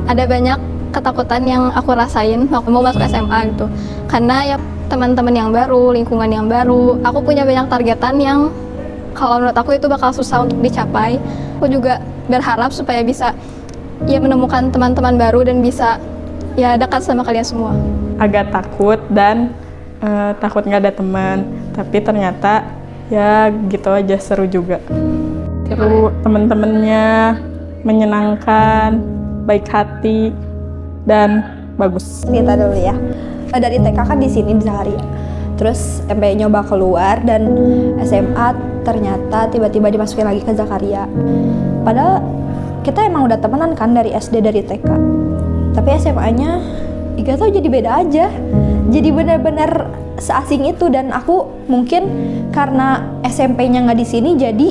ada banyak ketakutan yang aku rasain waktu mau masuk SMA gitu. Karena ya teman-teman yang baru, lingkungan yang baru, aku punya banyak targetan yang kalau menurut aku itu bakal susah untuk dicapai. Aku juga berharap supaya bisa ya menemukan teman-teman baru dan bisa ya dekat sama kalian semua. Agak takut dan takut nggak ada teman, tapi ternyata ya gitu aja, seru juga. Seru, teman-temannya menyenangkan, baik hati, dan bagus. Cerita dulu ya. Dari TK kan di sini di Zakaria. Terus sampai nyoba keluar dan SMA ternyata tiba-tiba dimasukin lagi ke Zakaria. Padahal kita emang udah temenan kan dari SD, dari TK. Tapi SMA-nya gak tau jadi beda aja. Jadi benar-benar seasing itu, dan aku mungkin karena SMP-nya nggak di sini jadi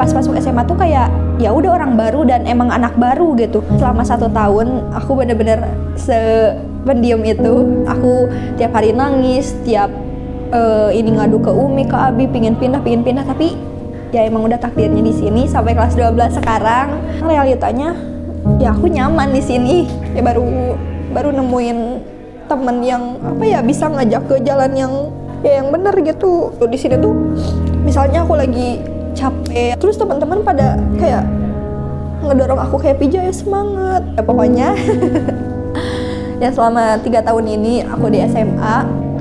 pas masuk SMA tuh kayak ya udah orang baru dan emang anak baru gitu. Selama 1 tahun aku benar-benar sependiam itu. Aku tiap hari nangis, tiap ini ngadu ke Umi, ke Abi, pingin pindah, tapi ya emang udah takdirnya di sini sampai kelas 12 sekarang. Realitanya ya aku nyaman di sini. Ya baru nemuin temen yang apa ya bisa ngajak ke jalan yang benar gitu. Di sini tuh misalnya aku lagi capek, terus teman-teman pada kayak ngedorong aku kayak Pija ya semangat. Ya pokoknya ya selama 3 tahun ini aku di SMA,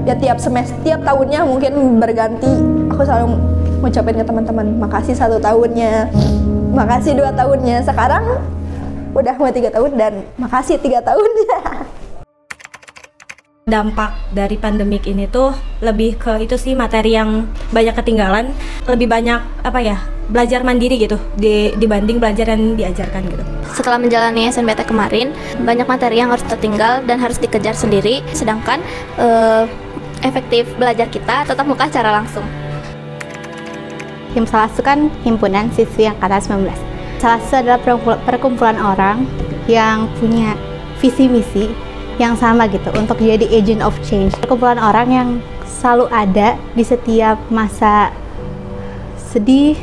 ya tiap semester, tiap tahunnya mungkin berganti. Aku selalu ngucapin ke teman-teman, makasih 1 tahunnya, makasih 2 tahunnya. Sekarang udah mau 3 tahun dan makasih 3 tahunnya. Dampak dari pandemik ini tuh lebih ke itu sih, materi yang banyak ketinggalan, lebih banyak belajar mandiri gitu dibanding belajar yang diajarkan gitu. Setelah menjalani SNBT kemarin, banyak materi yang harus tertinggal dan harus dikejar sendiri, sedangkan efektif belajar kita tetap muka secara langsung. Himsalas itu kan himpunan siswi angkatan 19. Salase adalah perkumpulan orang yang punya visi misi yang sama gitu untuk jadi agent of change. Perkumpulan orang yang selalu ada di setiap masa sedih,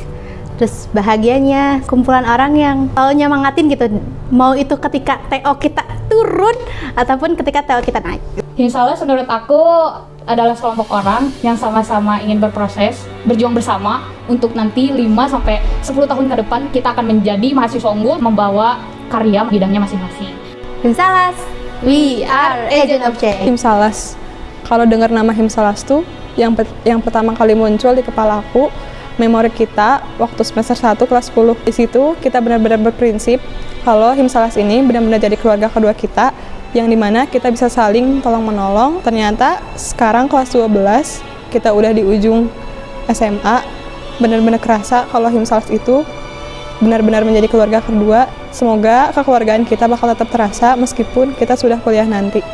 terus bahagianya. Kumpulan orang yang selalu nyemangatin gitu, mau itu ketika TO kita turun ataupun ketika TO kita naik. Himsalas menurut aku adalah sekelompok orang yang sama-sama ingin berproses, berjuang bersama untuk nanti 5-10 tahun ke depan kita akan menjadi mahasiswa unggul membawa karya bidangnya masing-masing. Himsalas, we are agent of change. Himsalas, kalau dengar nama Himsalas tuh yang pertama kali muncul di kepala aku memori kita waktu semester 1 kelas 10. Di situ kita benar-benar berprinsip kalau Himsalas ini benar-benar jadi keluarga kedua kita, yang dimana kita bisa saling tolong-menolong. Ternyata sekarang kelas 12 kita udah di ujung SMA, benar-benar kerasa kalau Himsalas itu benar-benar menjadi keluarga kedua. Semoga kekeluargaan kita bakal tetap terasa meskipun kita sudah kuliah nanti.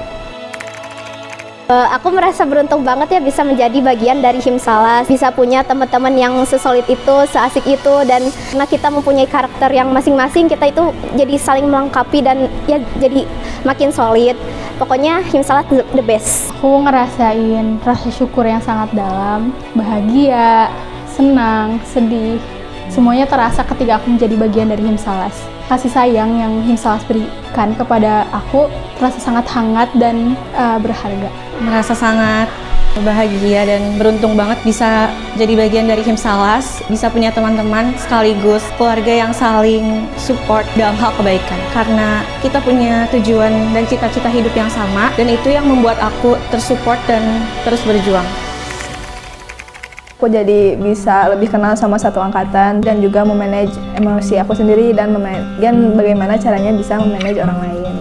Aku merasa beruntung banget ya bisa menjadi bagian dari Himsalas, bisa punya teman-teman yang sesolid itu, seasik itu, dan karena kita mempunyai karakter yang masing-masing, kita itu jadi saling melengkapi dan ya jadi makin solid. Pokoknya Himsalas the best. Aku ngerasain rasa syukur yang sangat dalam, bahagia, senang, sedih, semuanya terasa ketika aku menjadi bagian dari Himsalas. Kasih sayang yang Himsalas berikan kepada aku terasa sangat hangat dan berharga. Merasa sangat bahagia dan beruntung banget bisa jadi bagian dari Himsalas, bisa punya teman-teman sekaligus keluarga yang saling support dalam hal kebaikan. Karena kita punya tujuan dan cita-cita hidup yang sama, dan itu yang membuat aku tersupport dan terus berjuang. Aku jadi bisa lebih kenal sama satu angkatan dan juga memanage emosi aku sendiri dan bagaimana caranya bisa memanage orang lain.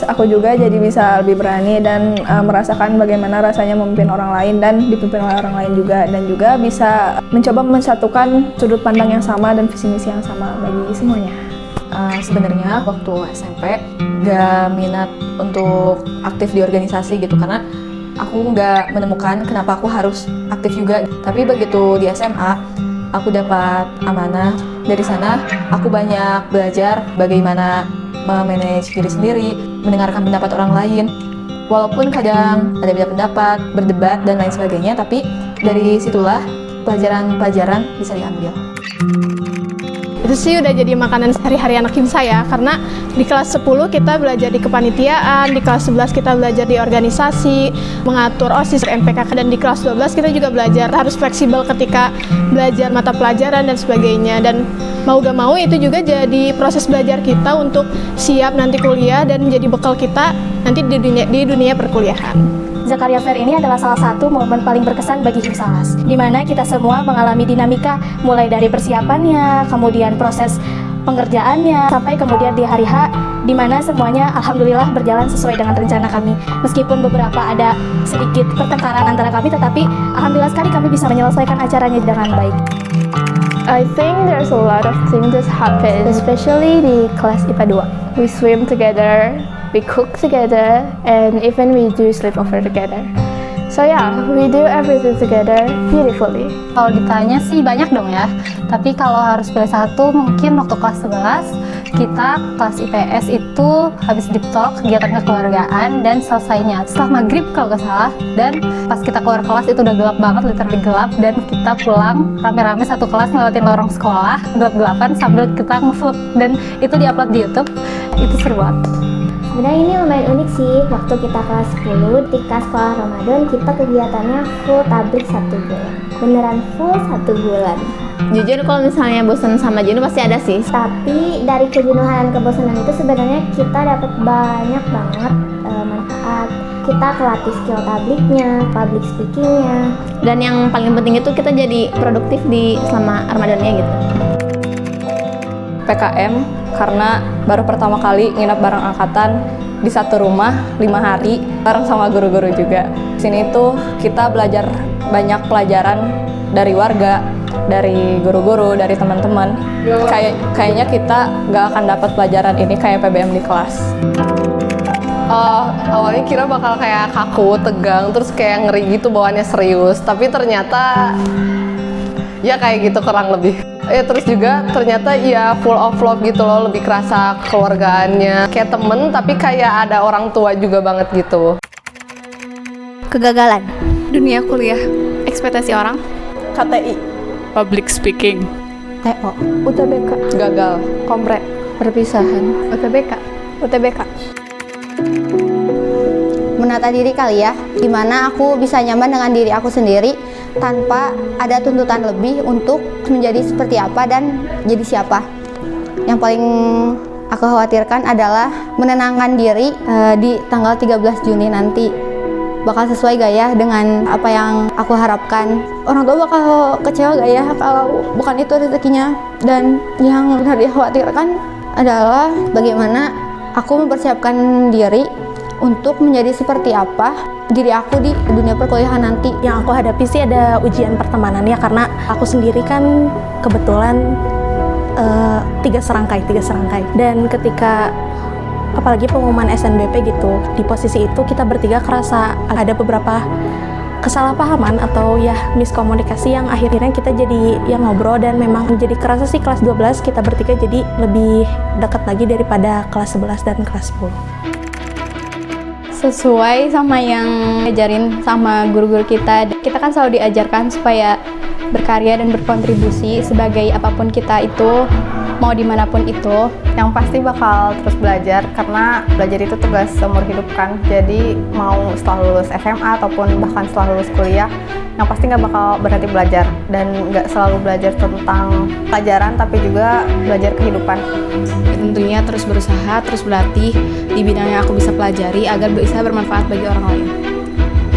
Aku juga jadi bisa lebih berani dan merasakan bagaimana rasanya memimpin orang lain dan dipimpin oleh orang lain juga, dan juga bisa mencoba mensatukan sudut pandang yang sama dan visi misi yang sama bagi semuanya. Sebenarnya waktu SMP gak minat untuk aktif di organisasi gitu, karena aku nggak menemukan kenapa aku harus aktif juga. Tapi begitu di SMA, aku dapat amanah. Dari sana, aku banyak belajar bagaimana memanage diri sendiri, mendengarkan pendapat orang lain. Walaupun kadang ada beda pendapat, berdebat, dan lain sebagainya, tapi dari situlah pelajaran-pelajaran bisa diambil. Itu sih udah jadi makanan sehari-hari anak himsa ya, karena di kelas 10 kita belajar di kepanitiaan, di kelas 11 kita belajar di organisasi, mengatur OSIS, MPKK, dan di kelas 12 kita juga belajar harus fleksibel ketika belajar mata pelajaran dan sebagainya. Dan mau gak mau itu juga jadi proses belajar kita untuk siap nanti kuliah dan menjadi bekal kita nanti di dunia perkuliahan. Zakaria Fair ini adalah salah satu momen paling berkesan bagi Himsalas, di mana kita semua mengalami dinamika mulai dari persiapannya, kemudian proses pengerjaannya, sampai kemudian di hari H, di mana semuanya alhamdulillah berjalan sesuai dengan rencana kami. Meskipun beberapa ada sedikit pertengkaran antara kami, tetapi alhamdulillah sekali kami bisa menyelesaikan acaranya dengan baik. I think there's a lot of things that happen, especially di kelas IPA 2. We swim together, we cook together, and even we do sleepover together. So yeah, we do everything together beautifully. Kalau ditanya sih banyak dong ya, tapi kalau harus pilih satu mungkin waktu kelas 11 kita kelas IPS itu habis deep talk kegiatan kekeluargaan dan selesainya setelah maghrib kalau nggak salah, dan pas kita keluar kelas itu udah gelap banget, literally gelap, dan kita pulang rame-rame satu kelas ngelewatin lorong sekolah gelap-gelapan sambil kita nge-vlog, dan itu diupload di YouTube. Itu seru banget. Sebenarnya ini lumayan unik sih, waktu kita kelas 10, ketika sekolah Ramadan, kita kegiatannya full tablik 1 bulan. Beneran full 1 bulan. Jujur kalau misalnya bosan sama jenuh pasti ada sih. Tapi dari kejenuhan dan kebosanan itu sebenarnya kita dapat banyak banget manfaat. Kita kelatih skill tabliknya, public speakingnya. Dan yang paling penting itu kita jadi produktif di selama Ramadannya gitu. PKM karena baru pertama kali nginap bareng angkatan di satu rumah 5 hari bareng sama guru-guru juga. Sini tuh kita belajar banyak pelajaran dari warga, dari guru-guru, dari teman-teman. Kayaknya kita nggak akan dapat pelajaran ini kayak PBM di kelas. Awalnya kira bakal kayak kaku, tegang, terus kayak ngeri gitu bawaannya serius. Tapi ternyata ya kayak gitu kurang lebih. Ya terus juga ternyata ya full of love gitu loh, lebih kerasa keluargaannya. Kayak temen tapi kayak ada orang tua juga banget gitu. Kegagalan. Dunia kuliah. Ekspektasi orang. KTI. Public speaking. TO. UTBK. Gagal. Komprek. Perpisahan. UTBK. UTBK. Menata diri kali ya, dimana aku bisa nyaman dengan diri aku sendiri tanpa ada tuntutan lebih untuk menjadi seperti apa dan jadi siapa. Yang paling aku khawatirkan adalah menenangkan diri di tanggal 13 Juni nanti. Bakal sesuai gak ya dengan apa yang aku harapkan? Orang tua bakal kecewa gak ya kalau bukan itu rezekinya? Dan yang benar dikhawatirkan adalah bagaimana aku mempersiapkan diri untuk menjadi seperti apa diri aku di dunia perkuliahan nanti. Yang aku hadapi sih ada ujian pertemanannya, karena aku sendiri kan kebetulan 3 serangkai. Dan ketika apalagi pengumuman SNBP gitu, di posisi itu kita bertiga kerasa ada beberapa kesalahpahaman atau ya miskomunikasi yang akhirnya kita jadi yang ngobrol, dan memang jadi kerasa sih kelas 12 kita bertiga jadi lebih dekat lagi daripada kelas 11 dan kelas 10. Sesuai sama yang ngajarin sama guru-guru kita kan selalu diajarkan supaya berkarya dan berkontribusi sebagai apapun kita itu, mau dimanapun itu. Yang pasti bakal terus belajar, karena belajar itu tugas seumur hidup kan. Jadi mau setelah lulus SMA ataupun bahkan setelah lulus kuliah, yang pasti nggak bakal berhenti belajar. Dan nggak selalu belajar tentang pelajaran, tapi juga belajar kehidupan. Tentunya terus berusaha, terus berlatih di bidang yang aku bisa pelajari agar bisa bermanfaat bagi orang lain.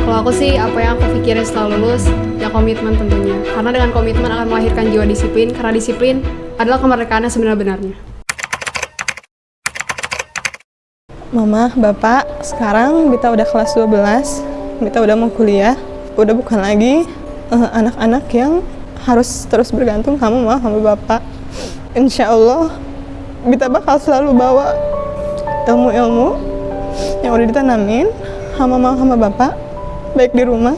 Kalau aku sih, apa yang aku pikirin setelah lulus, ya komitmen tentunya. Karena dengan komitmen akan melahirkan jiwa disiplin, karena disiplin adalah kemerdekaan yang sebenar-benarnya. Mama, Bapak, sekarang Bita udah kelas 12, Bita udah mau kuliah, udah bukan lagi anak-anak yang harus terus bergantung sama Mama, sama Bapak. Insya Allah, Bita bakal selalu bawa ilmu-ilmu yang udah ditanamin sama Mama, sama Bapak, baik di rumah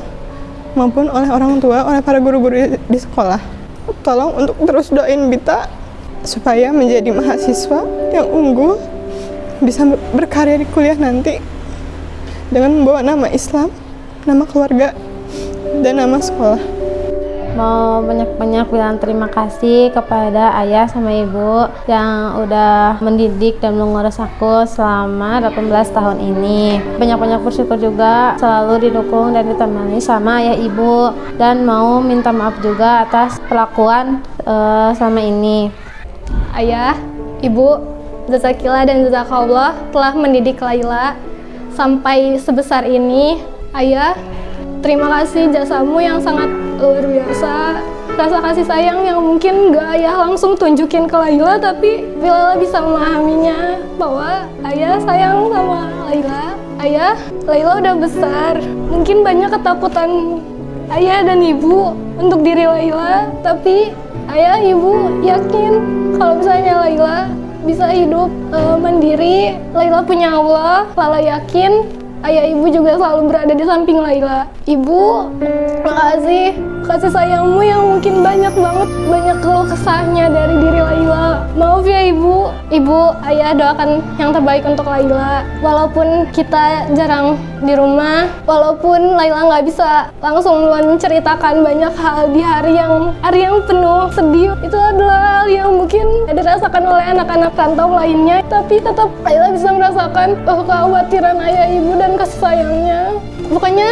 maupun oleh orang tua, oleh para guru-guru di sekolah. Tolong untuk terus doain Bita supaya menjadi mahasiswa yang unggul, bisa berkarya di kuliah nanti dengan membawa nama Islam, nama keluarga, dan nama sekolah. mau banyak-banyak bilang terima kasih kepada ayah sama ibu yang udah mendidik dan mengurus aku selama 18 tahun ini. Banyak-banyak bersyukur juga selalu didukung dan ditemani sama ayah ibu, dan mau minta maaf juga atas perlakuan selama ini. Ayah, ibu, jazakillah dan jazakallah telah mendidik Laila sampai sebesar ini. Ayah, terima kasih jasamu yang sangat luar biasa. Rasa kasih sayang yang mungkin gak ayah langsung tunjukin ke Laila, tapi Laila bisa memahaminya bahwa ayah sayang sama Laila. Ayah, Laila udah besar. Mungkin banyak ketakutan ayah dan ibu untuk diri Laila, tapi ayah, ibu yakin kalau misalnya Laila bisa hidup mandiri. Laila punya Allah. Laila yakin ayah ibu juga selalu berada di samping Laila. Ibu, makasih kasih sayangmu yang mungkin banyak banget, banyak keluh kesahnya dari diri Laila. Maaf ya ibu. Ibu, ayah doakan yang terbaik untuk Laila. Walaupun kita jarang di rumah, walaupun Laila nggak bisa langsung menceritakan banyak hal di hari yang penuh sedih, itu adalah hal yang mungkin dirasakan oleh anak-anak rantau lainnya, tapi tetap Laila bisa merasakan kekhawatiran ayah ibu dan kasih sayangnya. Pokoknya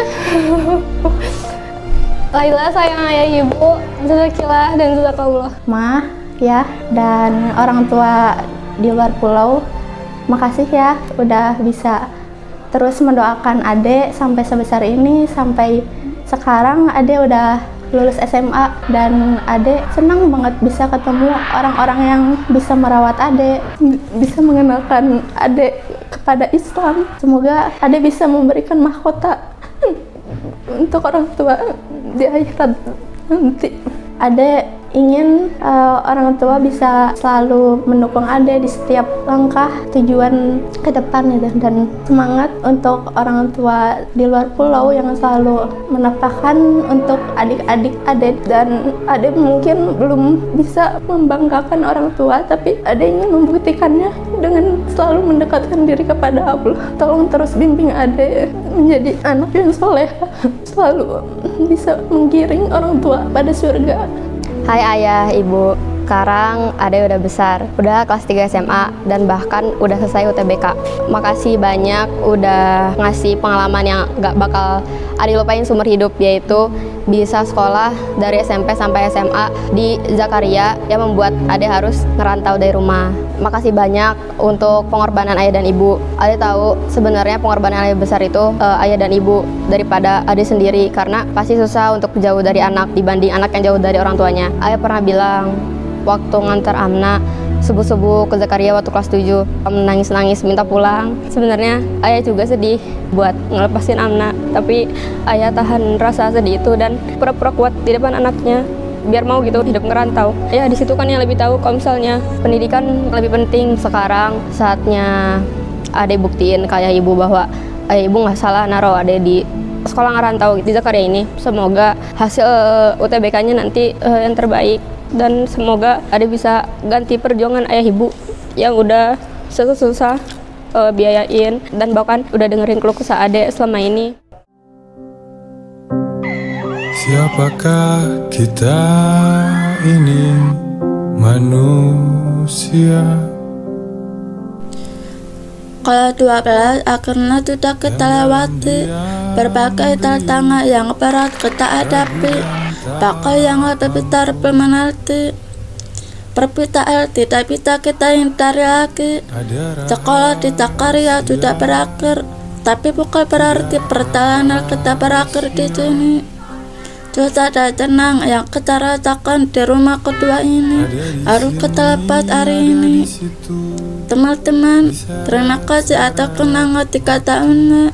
Laila sayang ayah ibu, jazakillah dan jazakallah. Ma, ya, dan orang tua di luar pulau, makasih ya udah bisa terus mendoakan adek sampai sebesar ini, sampai sekarang adek udah lulus SMA, dan adek senang banget bisa ketemu orang-orang yang bisa merawat adek, bisa mengenalkan adek kepada Islam. Semoga adek bisa memberikan mahkota untuk orang tua di akhirat nanti. Adek ingin orang tua bisa selalu mendukung adek di setiap langkah tujuan ke depan gitu, dan semangat untuk orang tua di luar pulau yang selalu menafkahkan untuk adik-adik adek. Dan adek mungkin belum bisa membanggakan orang tua, tapi adek ingin membuktikannya dengan selalu mendekatkan diri kepada Allah. Tolong terus bimbing adek menjadi anak yang soleh, selalu bisa menggiring orang tua pada surga. Hai ayah, ibu. Sekarang adek udah besar, udah kelas 3 SMA, dan bahkan udah selesai UTBK. Makasih banyak udah ngasih pengalaman yang gak bakal adek lupain seumur hidup, yaitu bisa sekolah dari SMP sampai SMA di Zakaria yang membuat adek harus ngerantau dari rumah. Makasih banyak untuk pengorbanan ayah dan ibu. Adek tahu sebenarnya pengorbanan yang lebih besar itu ayah dan ibu daripada adek sendiri, karena pasti susah untuk jauh dari anak dibanding anak yang jauh dari orang tuanya. Ayah pernah bilang waktu ngantar Amna subuh-subuh ke Zakaria waktu kelas 7, nangis-nangis minta pulang. Sebenarnya ayah juga sedih buat ngelepasin Amna, tapi ayah tahan rasa sedih itu dan pura-pura kuat di depan anaknya biar mau gitu hidup ngerantau. Ya di situ kan yang lebih tahu kalau misalnya pendidikan lebih penting. Sekarang saatnya adek buktiin ke ayah ibu bahwa ayah ibu nggak salah naruh adek di sekolah ngerantau di Zakaria ini. Semoga hasil UTBK-nya nanti yang terbaik, dan semoga adek bisa ganti perjuangan ayah ibu yang udah susah-susah biayain dan bahkan udah dengerin keluh kesah adek selama ini. Siapakah kita ini manusia? Kalau 12 akhirnya sudah kita lewati, berbagai tantangan yang berat kita hadapi, pakai yang lebih menanti. Perpitaan tidak bisa kita hindari lagi. Sekolah di Zakaria sudah berakhir, tapi bukan berarti perjalanan kita berakhir di sini. Susah dan tenang yang kita rasakan di rumah kedua ini harus kita lepas hari ini. Teman-teman, terima kasih atas kenangan 3 tahun.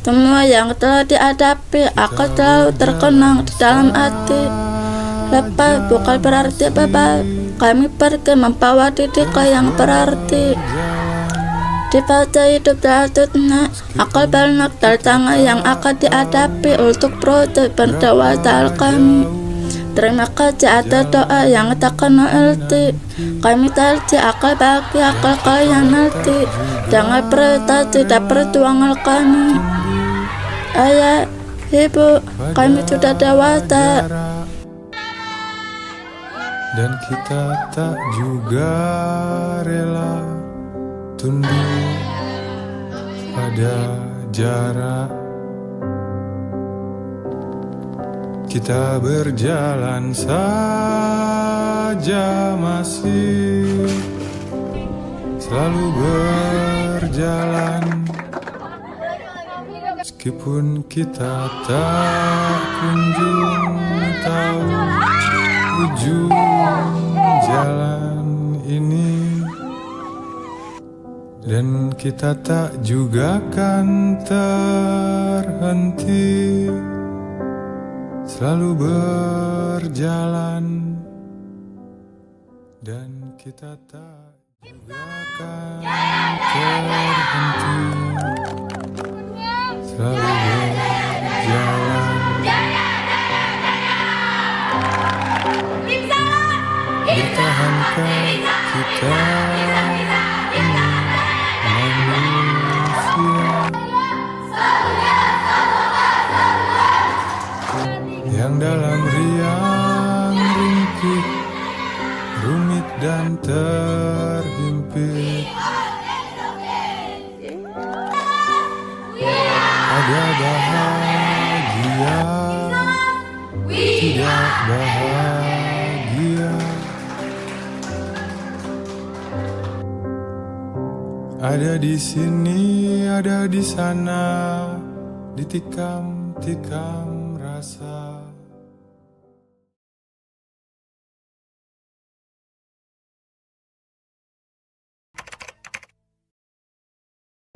Semua yang telah dihadapi akan selalu terkenang di dalam hati. Lepas bukan berarti bebas. Kami pergi membawa didikan yang berarti. Di fase hidup selanjutnya akan banyak tantangan yang akan dihadapi untuk proses pendewasaan kami. Terima kasih atas doa yang tak kenal arti. Kami terci akal bagi akal kalian nanti. Jangan prestasi dan perjuangan kami. Ayah, ibu, kami sudah dewasa. dan kita tak juga rela tunduk pada jarak. Kita berjalan saja, masih selalu berjalan, meskipun kita tak kunjung tahu ujung jalan ini, dan kita tak juga kan terhenti, selalu berjalan, dan kita tak juga kan terhenti, selalu berjalan. Bertahankah kita ini manusia yang dalam riang ringkih, rumit dan terhimpit, ada bahagia, tidak bahagia, ada di sini, ada di sana, ditikam-tikam rasa.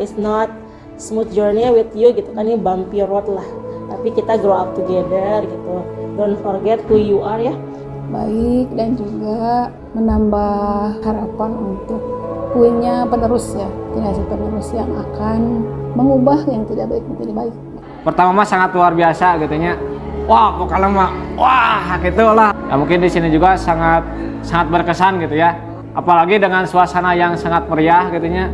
It's not smooth journey with you gitu kan, ini bumpy road lah, tapi kita grow up together gitu. Don't forget who you are ya. Baik, dan juga menambah harapan untuk punya penerus ya, generasi penerus yang akan mengubah yang tidak baik menjadi baik. Pertama mah sangat luar biasa gitunya. Wah, pokoknya mah wah gitulah. Ya mungkin di sini juga sangat berkesan gitu ya. Apalagi dengan suasana yang sangat meriah gitunya.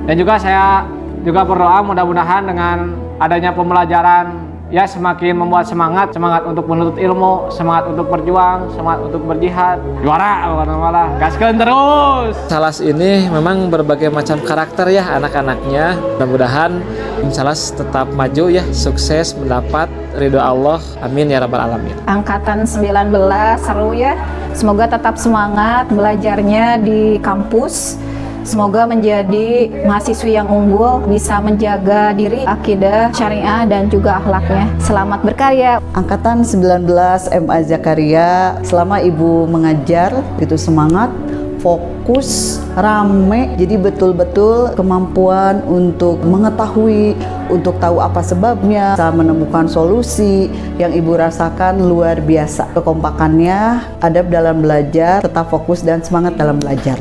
Dan juga saya juga berdoa mudah-mudahan dengan adanya pembelajaran ya semakin membuat semangat untuk menuntut ilmu, semangat untuk berjuang, semangat untuk berjihad. Juara pokoknya malah. Gaskeun terus. Salas ini memang berbagai macam karakter ya anak-anaknya. Mudah-mudahan Salas tetap maju ya, sukses mendapat ridho Allah. Amin ya rabbal alamin. Angkatan 19 seru ya. Semoga tetap semangat belajarnya di kampus. Semoga menjadi mahasiswi yang unggul, bisa menjaga diri, akidah, syariah, dan juga akhlaknya. Selamat berkarya. Angkatan 19 MA Zakaria, selama Ibu mengajar, itu semangat, fokus, rame, jadi betul-betul kemampuan untuk mengetahui, untuk tahu apa sebabnya, bisa menemukan solusi yang Ibu rasakan luar biasa. Kekompakannya, adab dalam belajar, tetap fokus dan semangat dalam belajar.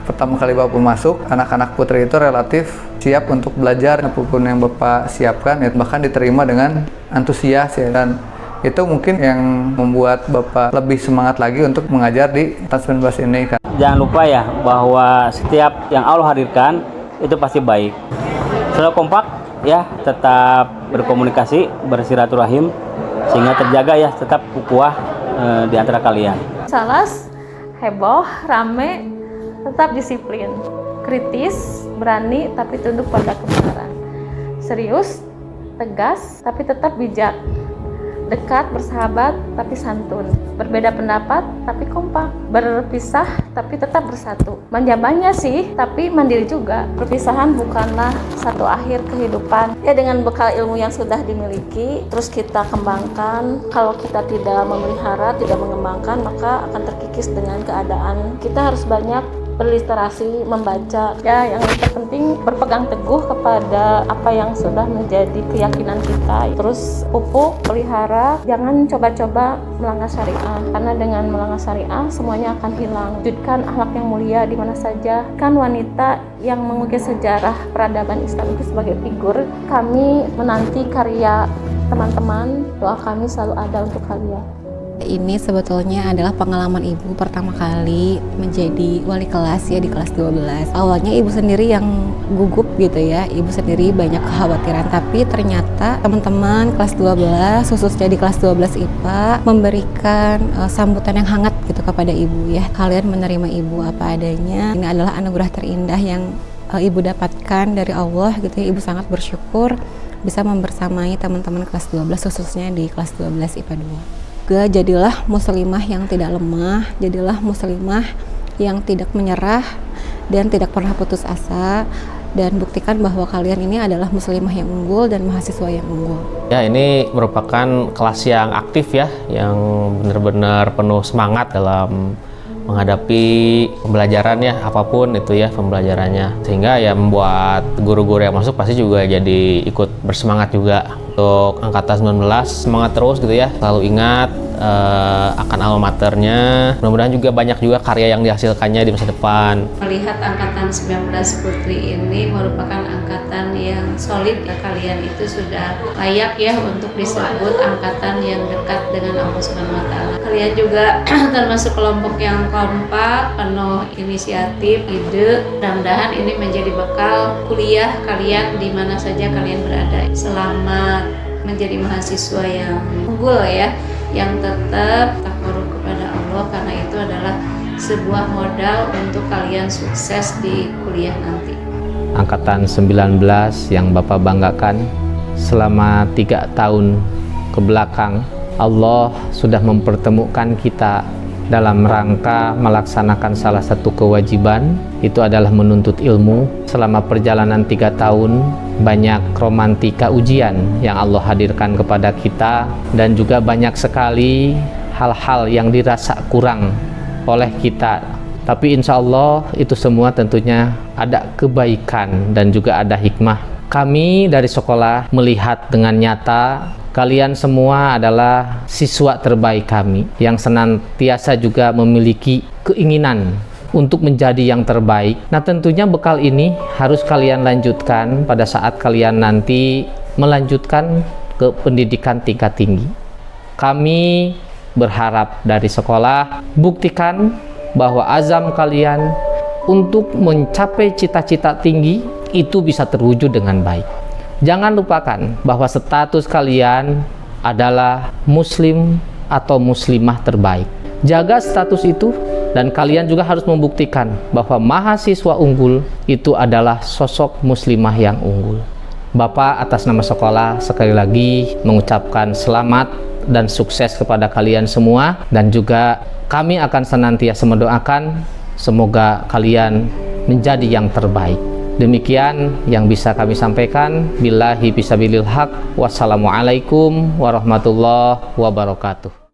Pertama kali Bapak masuk, anak-anak putri itu relatif siap untuk belajar apapun yang Bapak siapkan, ya, bahkan diterima dengan antusias ya, dan itu mungkin yang membuat Bapak lebih semangat lagi untuk mengajar di Angkatan 19 ini kan. Jangan lupa ya bahwa setiap yang Allah hadirkan itu pasti baik. Selalu kompak ya, tetap berkomunikasi, bersilaturahim sehingga terjaga ya tetap ukhuwah di antara kalian. Salas, heboh, rame, tetap disiplin, kritis, berani tapi tunduk pada kebenaran, serius, tegas tapi tetap bijak, dekat, bersahabat tapi santun, berbeda pendapat tapi kompak, berpisah tapi tetap bersatu. Manjabanya sih tapi mandiri juga. Perpisahan bukanlah satu akhir kehidupan. Ya dengan bekal ilmu yang sudah dimiliki terus kita kembangkan. Kalau kita tidak memelihara, tidak mengembangkan, maka akan terkikis dengan keadaan. Kita harus banyak berliterasi, membaca. Ya, yang terpenting berpegang teguh kepada apa yang sudah menjadi keyakinan kita. Terus pupuk, pelihara, jangan coba-coba melanggar syariah. Karena dengan melanggar syariah semuanya akan hilang. Wujudkan akhlak yang mulia di mana saja. Kan wanita yang mengukir sejarah peradaban Islam itu sebagai figur. Kami menanti karya teman-teman. Doa kami selalu ada untuk kalian. Ini sebetulnya adalah pengalaman ibu pertama kali menjadi wali kelas ya di kelas 12. Awalnya ibu sendiri yang gugup gitu ya, ibu sendiri banyak kekhawatiran, tapi ternyata teman-teman kelas 12, khususnya di kelas 12 IPA, memberikan sambutan yang hangat gitu kepada ibu ya. Kalian menerima ibu apa adanya, ini adalah anugerah terindah yang ibu dapatkan dari Allah gitu ya. Ibu sangat bersyukur bisa membersamai teman-teman kelas 12 khususnya di kelas 12 IPA 2. Jadilah muslimah yang tidak lemah, jadilah muslimah yang tidak menyerah dan tidak pernah putus asa, dan buktikan bahwa kalian ini adalah muslimah yang unggul dan mahasiswa yang unggul. Ya, ini merupakan kelas yang aktif ya, yang benar-benar penuh semangat dalam menghadapi pembelajaran ya, apapun itu ya pembelajarannya, sehingga ya membuat guru-guru yang masuk pasti juga jadi ikut bersemangat juga. Untuk angkatan 19 semangat terus gitu ya, selalu ingat akan alma maternya. Mudah-mudahan juga banyak juga karya yang dihasilkannya di masa depan. Melihat angkatan 19 Putri ini merupakan angkatan yang solid ya, kalian itu sudah layak ya untuk disebut angkatan yang dekat dengan Allah Subhanahu wa taala. Kalian juga termasuk kelompok yang kompak, penuh inisiatif, ide. Mudah-mudahan ini menjadi bekal kuliah kalian di mana saja kalian berada. Selamat menjadi mahasiswa yang unggul ya, yang tetap takaruk kepada Allah, karena itu adalah sebuah modal untuk kalian sukses di kuliah nanti. Angkatan 19 yang Bapak banggakan, selama 3 tahun ke belakang Allah sudah mempertemukan kita dalam rangka melaksanakan salah satu kewajiban, itu adalah menuntut ilmu. Selama perjalanan 3 tahun, banyak romantika ujian yang Allah hadirkan kepada kita, dan juga banyak sekali hal-hal yang dirasa kurang oleh kita. Tapi insya Allah itu semua tentunya ada kebaikan dan juga ada hikmah. Kami dari sekolah melihat dengan nyata kalian semua adalah siswa terbaik kami yang senantiasa juga memiliki keinginan untuk menjadi yang terbaik. Nah, tentunya bekal ini harus kalian lanjutkan pada saat kalian nanti melanjutkan ke pendidikan tingkat tinggi. Kami berharap dari sekolah buktikan bahwa azam kalian untuk mencapai cita-cita tinggi itu bisa terwujud dengan baik. Jangan lupakan bahwa status kalian adalah muslim atau muslimah terbaik. Jaga status itu, dan kalian juga harus membuktikan bahwa mahasiswa unggul itu adalah sosok muslimah yang unggul. Bapak atas nama sekolah sekali lagi mengucapkan selamat dan sukses kepada kalian semua, dan juga kami akan senantiasa mendoakan semoga kalian menjadi yang terbaik. Demikian yang bisa kami sampaikan. Billahi fisabilil haq. Wassalamualaikum warahmatullahi wabarakatuh.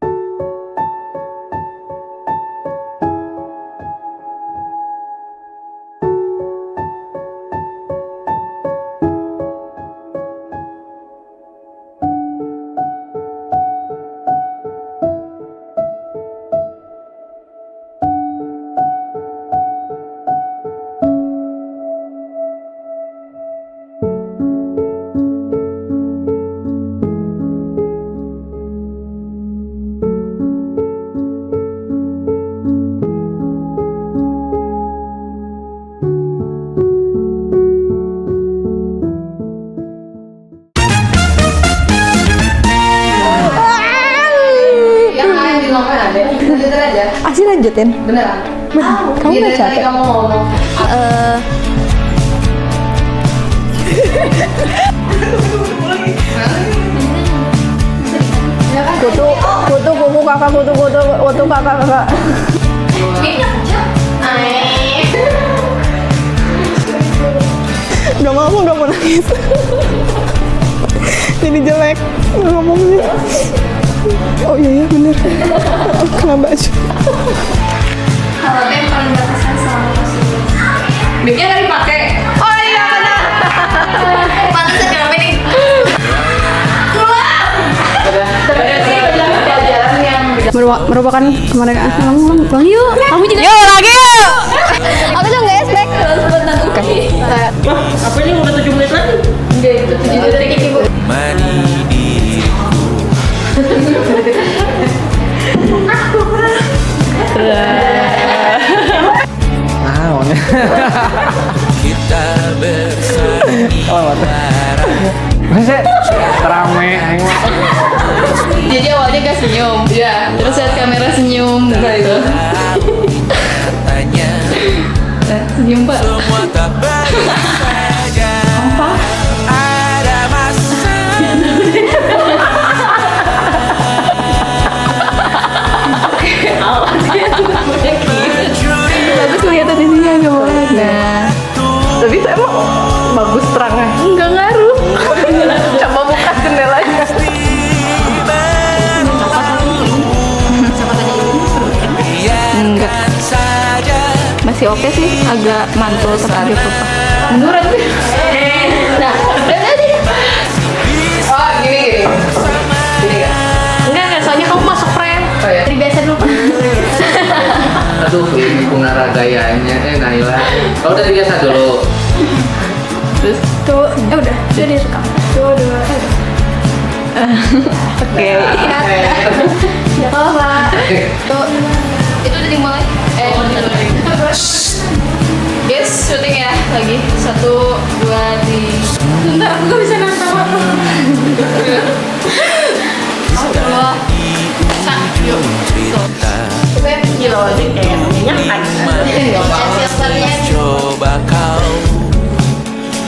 Asli lanjutin? Beneran? Kamu nggak capek? Kamu ngomong. Kutu kakak. Gak mau nangis. Jadi jelek ngomongnya. Oh iya bener. Kena baju. Kalau yang paling berkesan selama masuk. Mic-nya nggak dipakai. Oh iya benar. Pantas kenapa nih? Merupakan kemarin pulang yuk. Kamu juga. Yuk lagi yuk. Aku juga nggak expect. Apa ini udah 7 menit lagi? Enggak, itu 7 detik ibu. Kita bersama Masih rame aing mah. Jadi awalnya gak senyum, ya. Terus lihat kamera senyum gitu. Senyum Pak. semua tak baik saja. Apa? Ada masa Bagus kelihatan di sini agak banget. Nah, tapi itu emang bagus terangnya. Enggak ngaruh. Coba buka jendelanya. Enggak. Masih oke sih, agak mantul sekali tuh. Menurut sih. Nah, oh gini. Gini kan? Enggak, soalnya kamu masuk frame. Oh ya. Terbiasa dulu. Aduh, ini pengarah gayanya, Naila. Kau udah biasa dulu. Terus tuh, udah direkam. Tuh, Oke. Ya kalau Pak. Tuh, itu udah dimulai. Yes, syuting ya lagi. 1, 2, 3. Bentar, aku gak bisa nantang apa. Allah. Yuk. Gila, kayak minyak coba kau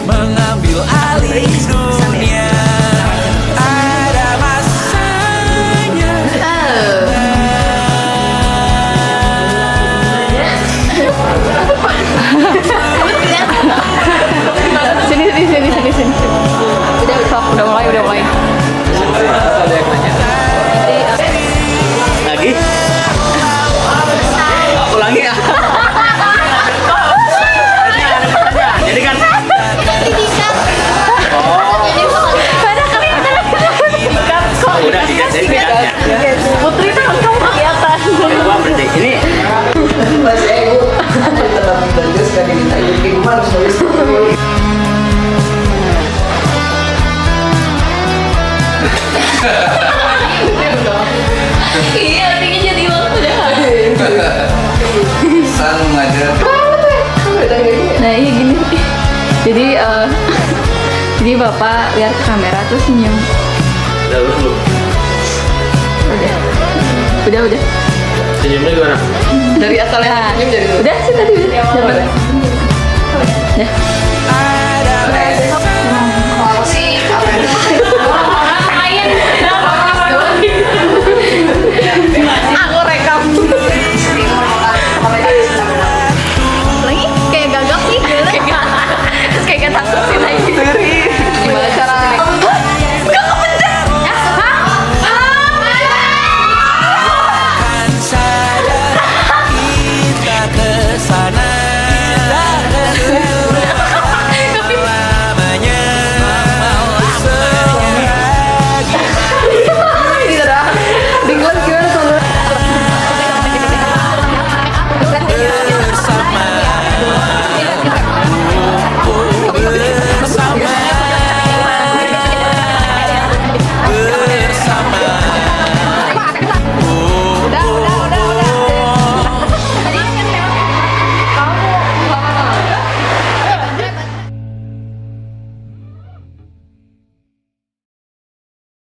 mengambil alih dunia. Ada masanya. Sini. Udah mulai. Lagi? Ulangi ya. Jadi kan udah dikasih ya. Putri tuh kamu kelihatan. Coba berhenti ini. Masih ego. Terlalu belajar sekali minta ini gimana harus nulis. Iya, artinya jadi waktu dah. Sang ngajar. Nah iya gini. Jadi bapak lihat kamera terus senyum. Udah. Senyumnya gimana? Dari asalnya senyum jadi. Udah sih tadi. Dapat. Dah.